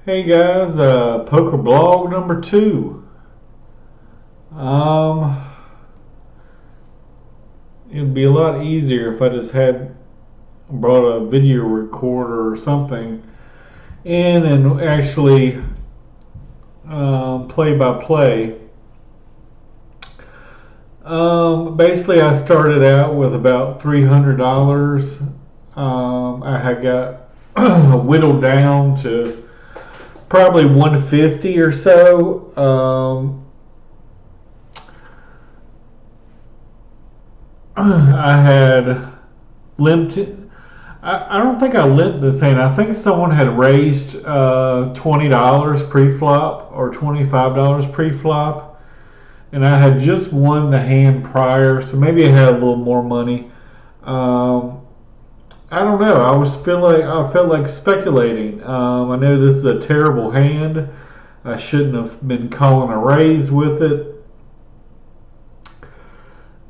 Hey guys, poker blog number 2. Um, it'd be a lot easier if I just had brought a video recorder or something in and actually play by play. Basically, I started out with about $300. I had got whittled down to probably 150 or so. I had limped. I don't think I limped this hand. I think someone had raised $20 pre-flop or $25 pre-flop, and I had just won the hand prior, so maybe I had a little more money. Um, I don't know. I felt like speculating. I know this is a terrible hand. I shouldn't have been calling a raise with it,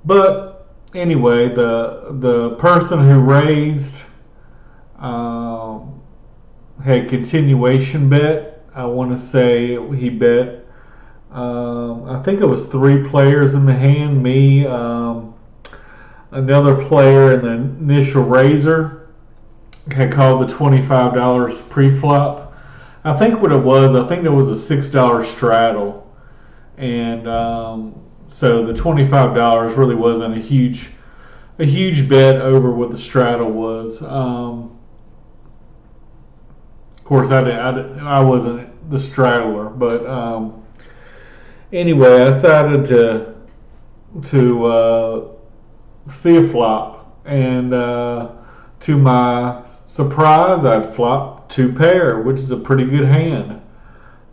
but anyway, the person who raised um, had continuation bet. I want to say he bet. I think it was 3 players in the hand. Me, another player, and the initial raiser had called the $25 pre-flop. I think what it was. I think there was a $6 straddle, and so the $25 really wasn't a huge bet over what the straddle was. Of course, I wasn't the straddler, but anyway, I decided to see a flop, and to my surprise, I flopped 2 pair, which is a pretty good hand.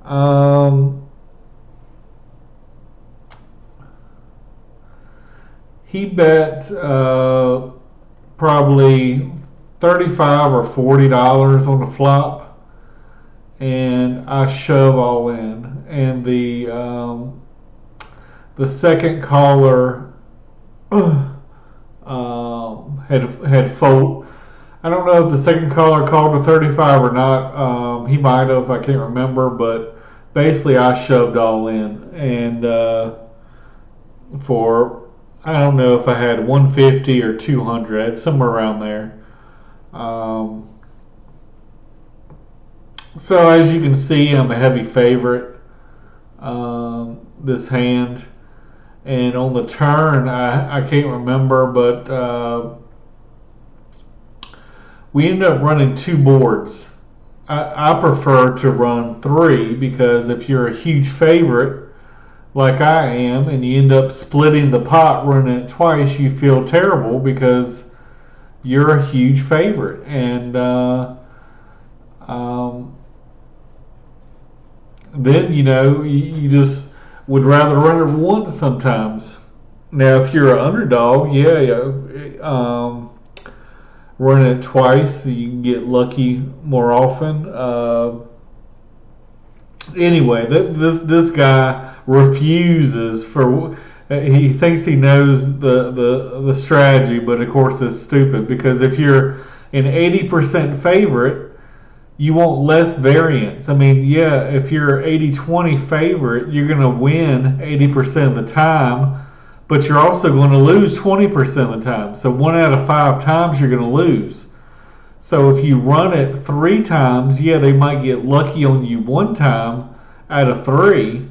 Um, he bet probably 35 or $40 on the flop, and I shove all in. And the second caller had fold. I don't know if the second caller called a 35 or not. He might have. I can't remember. But basically, I shoved all in, and for I don't know if I had 150 or 200, somewhere around there. Um, so as you can see, I'm a heavy favorite. This hand, and on the turn, I can't remember, but we ended up running 2 boards. I prefer to run 3 because if you're a huge favorite like I am and you end up splitting the pot running it twice, you feel terrible because you're a huge favorite. And um, then, you just would rather run it once sometimes. Now, if you're an underdog, running it twice, so you can get lucky more often. Anyway, this guy refuses for. He thinks he knows the strategy, but of course it's stupid because if you're an 80% favorite, you want less variance. I mean, yeah, if you're 80-20 favorite, you're going to win 80% of the time, but you're also going to lose 20% of the time. So 1 out of 5 times you're going to lose. So if you run it 3 times, yeah, they might get lucky on you 1 time out of 3,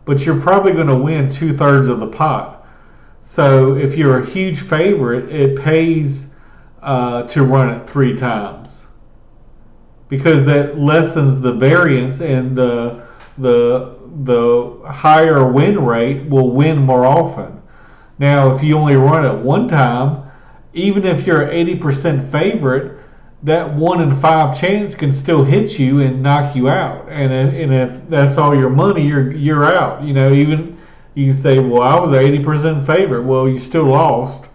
but you're probably going to win 2/3 of the pot. So if you're a huge favorite, it pays to run it 3 times because that lessens the variance, and the higher win rate will win more often. Now, if you only run it 1 time, even if you're an 80% favorite, that 1 in 5 chance can still hit you and knock you out. And if that's all your money, you're out. Even you can say, well, I was an 80% favorite. Well, you still lost.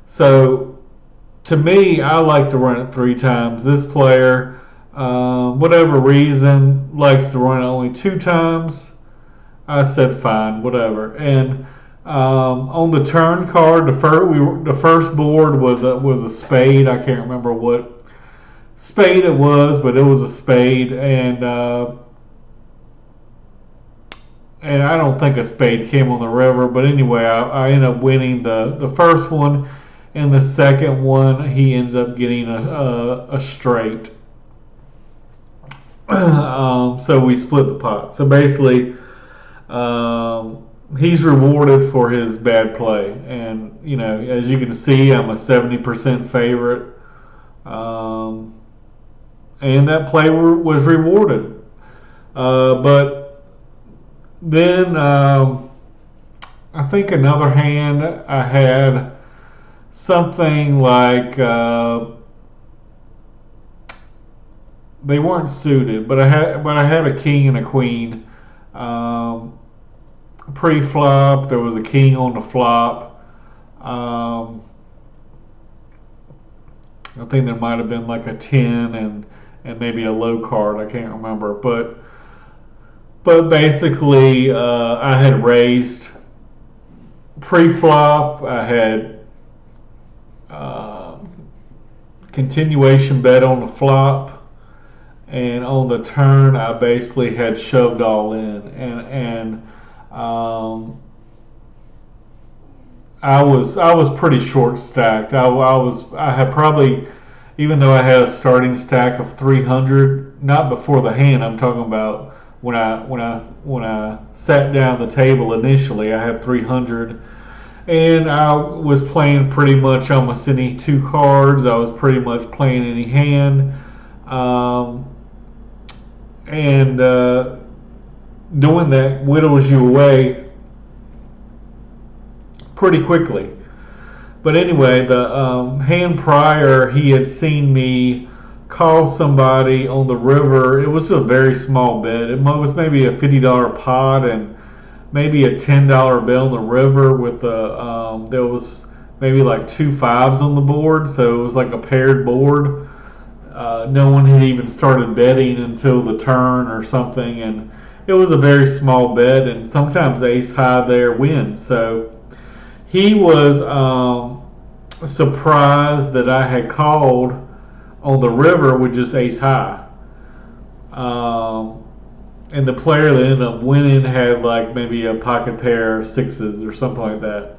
So to me, I like to run it 3 times. This player, whatever reason, likes to run it only 2 times. I said fine, whatever. And on the turn card, the first board was a spade. I can't remember what spade it was, but it was a spade, and I don't think a spade came on the river. But anyway, I ended up winning the first one, and the second one he ends up getting a straight. So we split the pot. So basically, he's rewarded for his bad play, and as you can see, I'm a 70% favorite, and that play was rewarded. But then I think another hand I had something like they weren't suited, but I had a king and a queen. Pre-flop, there was a king on the flop. I think there might have been like a 10 and maybe a low card. I can't remember, but basically I had raised pre-flop. I had continuation bet on the flop, and on the turn I basically had shoved all in, and I was pretty short stacked. I had probably, even though I had a starting stack of 300, not before the hand. I'm talking about when I sat down the table initially. I had 300, and I was playing pretty much almost any two cards. I was pretty much playing any hand, and doing that whittles you away pretty quickly. But anyway, the hand prior, he had seen me call somebody on the river. It was a very small bet. It was maybe a $50 pot and maybe a $10 bill on the river with there was maybe like 2 5s on the board, so it was like a paired board. No one had even started betting until the turn or something, and it was a very small bet, and sometimes ace high there wins. So he was surprised that I had called on the river with just ace high. And the player that ended up winning had like maybe a pocket pair of sixes or something like that.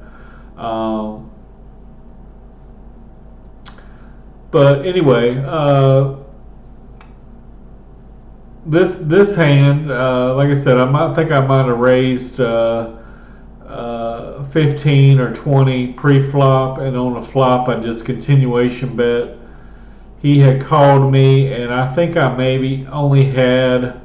But anyway, this hand, like I said, I might have raised 15 or 20 pre-flop, and on the flop I just continuation bet. He had called me, and I think I maybe only had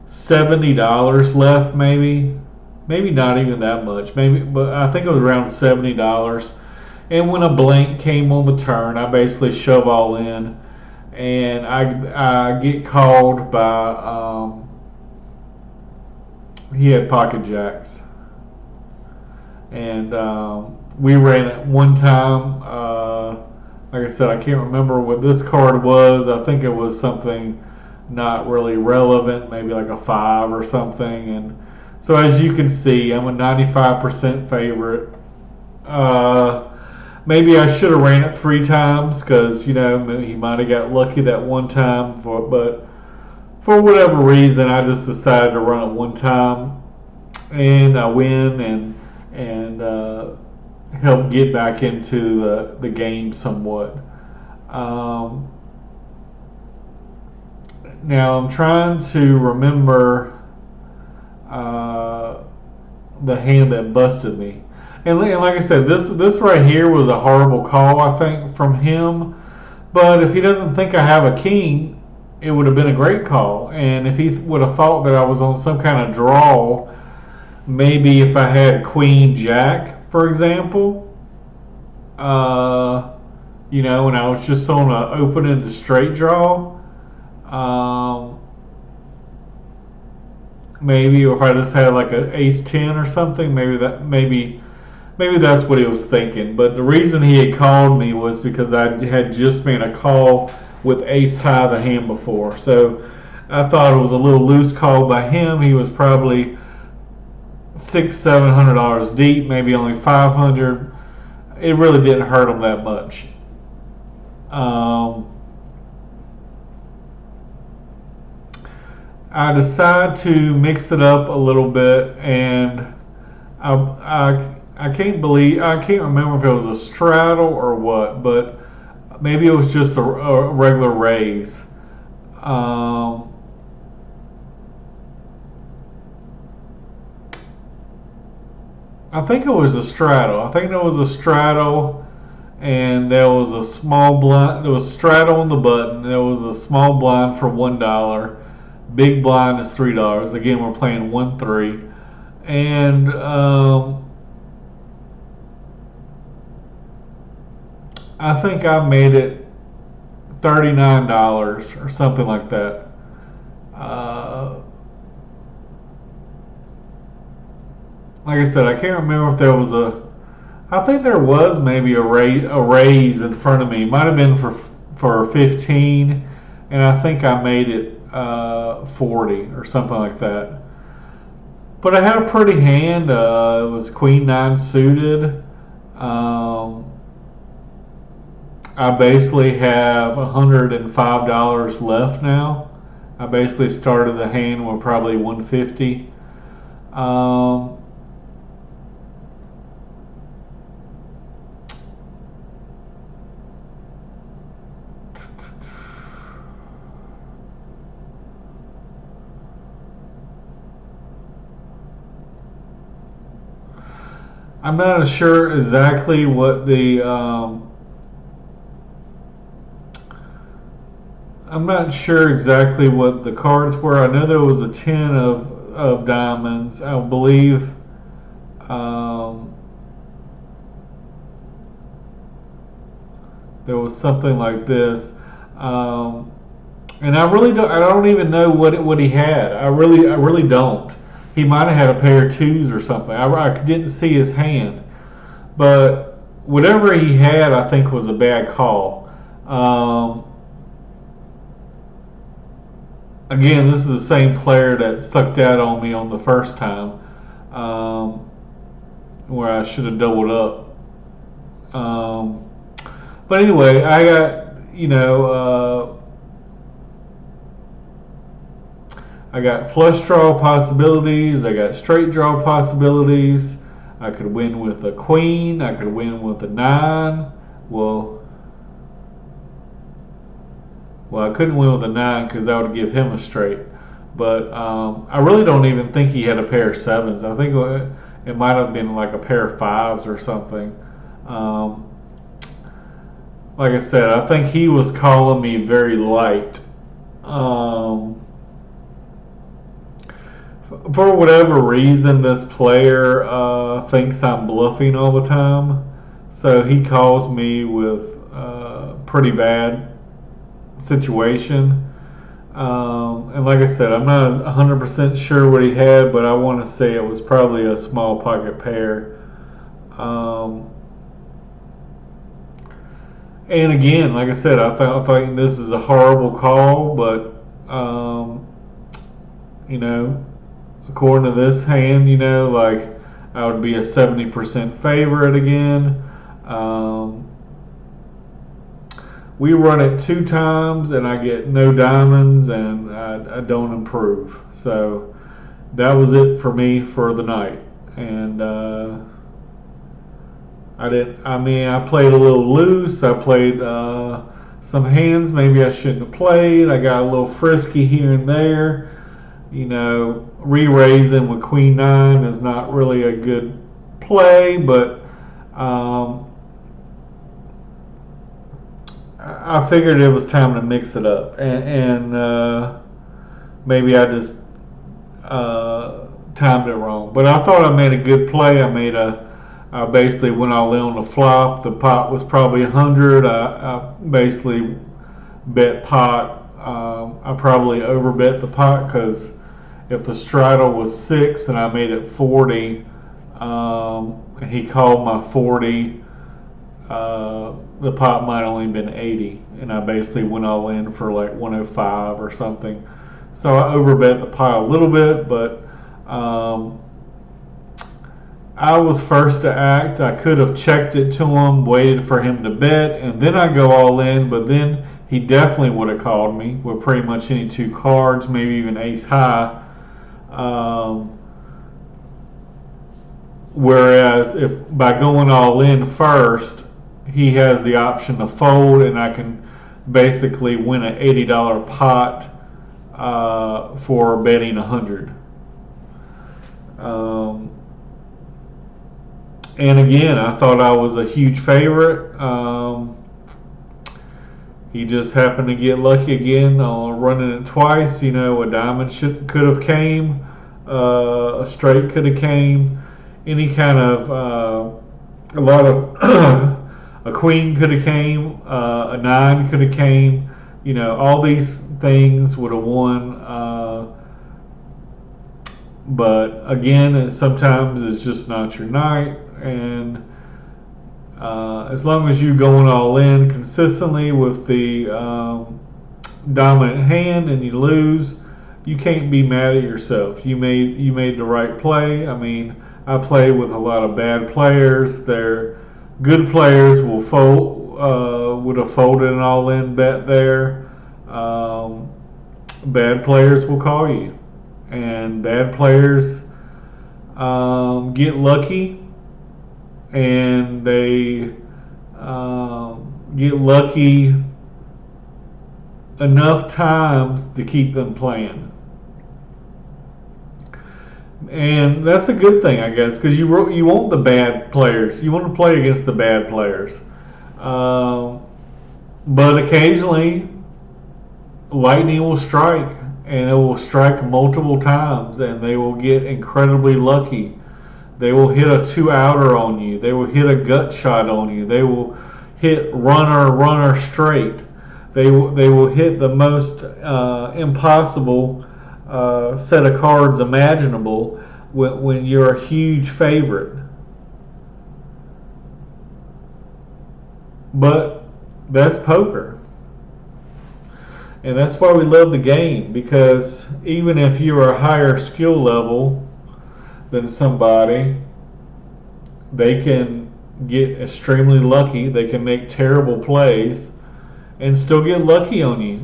$70 left, maybe not even that much, but I think it was around $70. And when a blank came on the turn, I basically shove all in, and I get called by he had pocket jacks, and we ran it one time. Like I said, I can't remember what this card was. I think it was something not really relevant, maybe like a 5 or something. And so as you can see, I'm a 95% favorite. Maybe I should have ran it 3 times because he might have got lucky that one time. But for whatever reason, I just decided to run it one time, and I win and help get back into the game somewhat. Now I'm trying to remember the hand that busted me, and like I said, this right here was a horrible call, I think, from him. But if he doesn't think I have a king, it would have been a great call. And if he would have thought that I was on some kind of draw, maybe if I had queen jack, for example, and I was just on an open-ended straight draw, maybe if I just had like an ace 10 or something, maybe that's what he was thinking. But the reason he had called me was because I had just made a call with ace high the hand before. So I thought it was a little loose call by him. He was probably $600-700 deep, maybe only 500. It really didn't hurt him that much. I decide to mix it up a little bit, and I can't remember if it was a straddle or what, but maybe it was just a regular raise. Um, I think it was a straddle. I think there was a straddle, and there was a small blind. There was straddle on the button. There was a small blind for $1. Big blind is $3. Again, we're playing 1-3, and I think I made it $39 or something like that. Uh, like I said, I can't remember if there was a. I think there was maybe a raise in front of me. It might have been for 15, and I think I made it 40 or something like that. But I had a pretty hand. It was Queen Nine suited. Um, I basically have $105 left now. I basically started the hand with probably 150. Um, I'm not sure exactly what the I'm not sure exactly what the cards were. I know there was a 10 of diamonds. I believe um, there was something like this. Um, and I don't even know what he had. I really don't. He might have had a pair of twos or something. I didn't see his hand, but whatever he had, I think was a bad call. Again, this is the same player that sucked out on me on the first time, um, where I should have doubled up. But anyway, I got I got flush draw possibilities. I got straight draw possibilities. I could win with a queen. I could win with a nine. Well, I couldn't win with a nine because that would give him a straight. But I really don't even think he had a pair of sevens. I think it might have been like a pair of fives or something. Um, like I said, I think he was calling me very light. Um, for whatever reason, this player thinks I'm bluffing all the time. So he calls me with pretty bad situation. And like I said, I'm not 100% sure what he had, but I want to say it was probably a small pocket pair. And again, like I said, I think this is a horrible call, but you know, according to this hand, like I would be a 70% favorite again. We run it 2 times and I get no diamonds and I don't improve. So that was it for me for the night. And I played a little loose. I played some hands maybe I shouldn't have played. I got a little frisky here and there. Re-raising with Queen Nine is not really a good play, but I figured it was time to mix it up, and maybe I just timed it wrong. But I thought I made a good play. I basically went all in on the flop. The pot was probably 100. I basically bet pot. I probably overbet the pot because if the straddle was 6 and I made it 40, and he called my 40, the pot might only been 80, and I basically went all in for like 105 or something. So I overbet the pot a little bit, but I was first to act. I could have checked it to him, waited for him to bet, and then I go all in, but then he definitely would have called me with pretty much any two cards, maybe even ace high. Um, Whereas if by going all in first, he has the option to fold, and I can basically win an $80 pot for betting 100. Um, and again, I thought I was a huge favorite. He just happened to get lucky again on running it twice. You know, a diamond could have came, a straight could have came, any kind of a lot of a queen could have came, a nine could have came. You know, all these things would have won. But again, sometimes it's just not your night, and as long as you're going all in consistently with the dominant hand and you lose, you can't be mad at yourself. You made the right play. I mean, I play with a lot of bad players. They're good players will fold, would have folded an all-in bet there. Bad players will call you, and bad players get lucky, and they get lucky enough times to keep them playing. And that's a good thing, I guess, because you want the bad players. You want to play against the bad players. But occasionally, lightning will strike, and it will strike multiple times, and they will get incredibly lucky. They will hit a two-outer on you. They will hit a gut shot on you. They will hit runner straight. They will hit the most impossible set of cards imaginable when you're a huge favorite. But that's poker. And that's why we love the game, because even if you're a higher skill level than somebody, they can get extremely lucky. They can make terrible plays and still get lucky on you.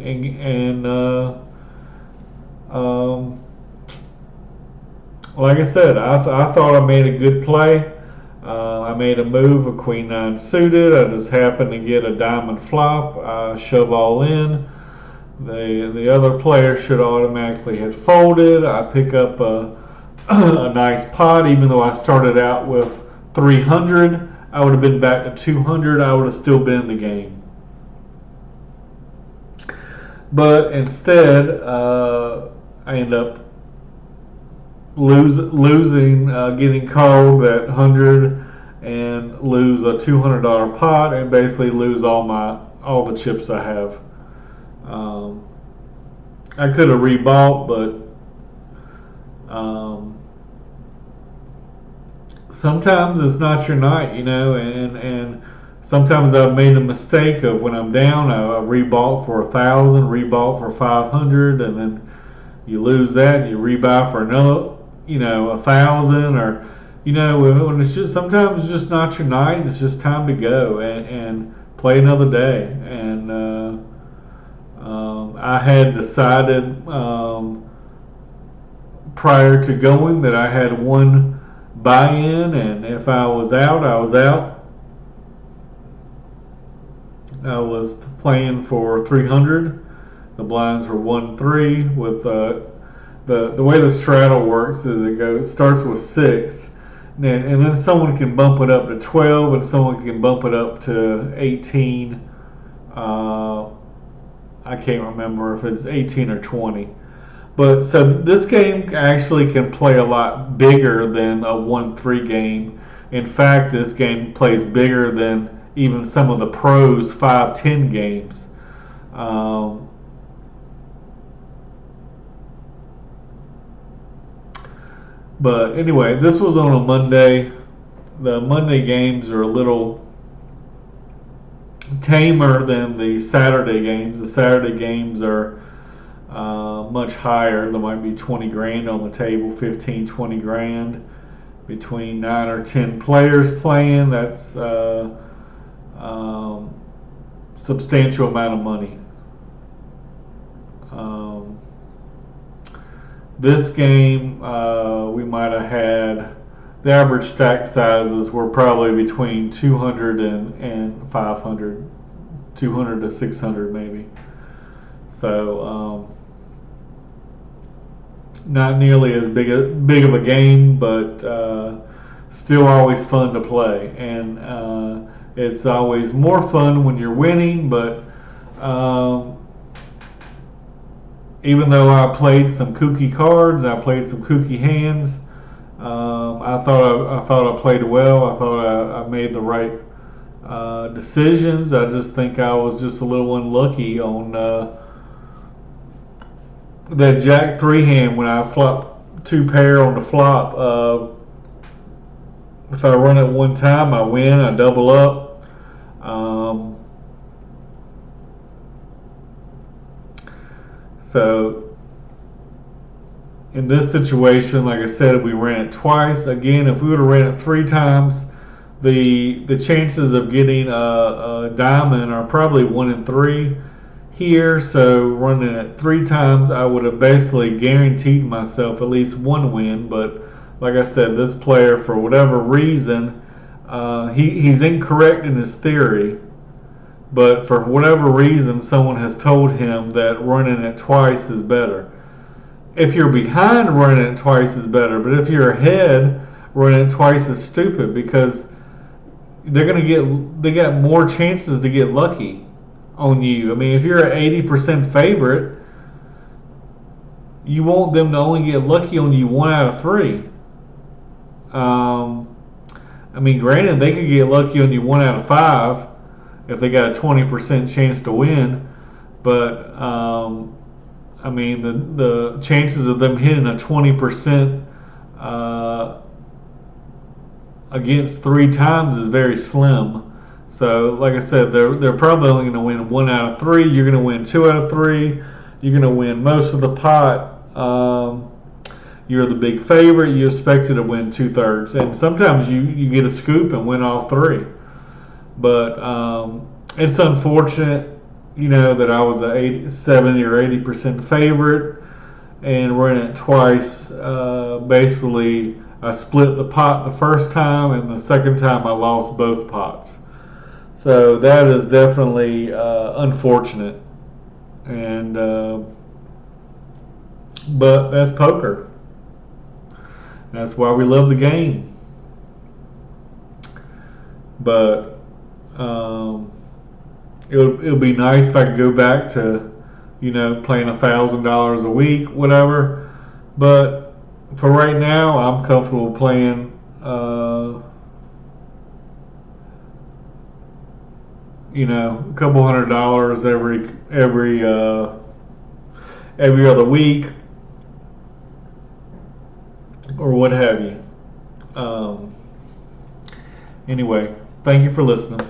Like I said, I thought I made a good play. I made a move, a queen nine suited. I just happened to get a diamond flop. I shove all in. The other player should automatically have folded. I pick up a nice pot, even though I started out with 300. I would have been back to 200. I would have still been in the game. But instead, I end up losing, getting called at 100 and lose a $200 pot and basically lose all the chips I have. I could have rebought, but sometimes it's not your night, you know, and sometimes I've made the mistake of when I'm down, I rebought for 1,000, rebought for 500, and then you lose that, and you rebuy for another, 1,000, or when it's just sometimes it's just not your night. It's just time to go and play another day. And I had decided prior to going that I had one buy-in, and if I was out, I was out. I was playing for 300. The blinds were 1-3 with the way the straddle works is it starts with 6, and then someone can bump it up to 12, and someone can bump it up to 18. I can't remember if it's 18 or 20. But so this game actually can play a lot bigger than a 1-3 game. In fact, this game plays bigger than even some of the pros 5-10 games. But anyway, this was on a Monday. The Monday games are a little tamer than the Saturday games. The Saturday games are much higher. There might be 20 grand on the table, 15, 20 grand between 9 or 10 players playing. That's substantial amount of money. This game, we might have had the average stack sizes were probably between 200 and 500, 200 to 600 maybe. So not nearly as big of a game, but still always fun to play. And it's always more fun when you're winning, but even though I played some kooky cards, I played some kooky hands. I thought I played well. I thought I made the right decisions. I just think I was just a little unlucky on that Jack 3 hand when I flop 2 pair on the flop. If I run it one time, I win. I double up. So in this situation, like I said, we ran it twice. Again, if we would have ran it 3 times, the chances of getting a diamond are probably 1 in 3 here. So running it 3 times, I would have basically guaranteed myself at least 1 win. But like I said, this player, for whatever reason, he's incorrect in his theory. But for whatever reason, someone has told him that running it twice is better. If you're behind, running it twice is better. But if you're ahead, running it twice is stupid, because they got more chances to get lucky on you. I mean, if you're an 80% favorite, you want them to only get lucky on you 1 out of 3. I mean, granted, they could get lucky on you 1 out of 5 if they got a 20% chance to win, but I mean, the chances of them hitting a 20% against 3 times is very slim. So, like I said, they're probably only going to win 1 out of 3. You're going to win 2 out of 3. You're going to win most of the pot. You're the big favorite. You expected to win 2/3, and sometimes you get a scoop and win all 3. But it's unfortunate, that I was a 70 or 80% favorite and running it twice. Basically, I split the pot the first time, and the second time I lost both pots. So that is definitely unfortunate. And but that's poker. That's why we love the game. But it'll be nice if I could go back to, playing $1,000 a week, whatever. But for right now, I'm comfortable playing, a couple $100 every other week, or what have you. Anyway, thank you for listening.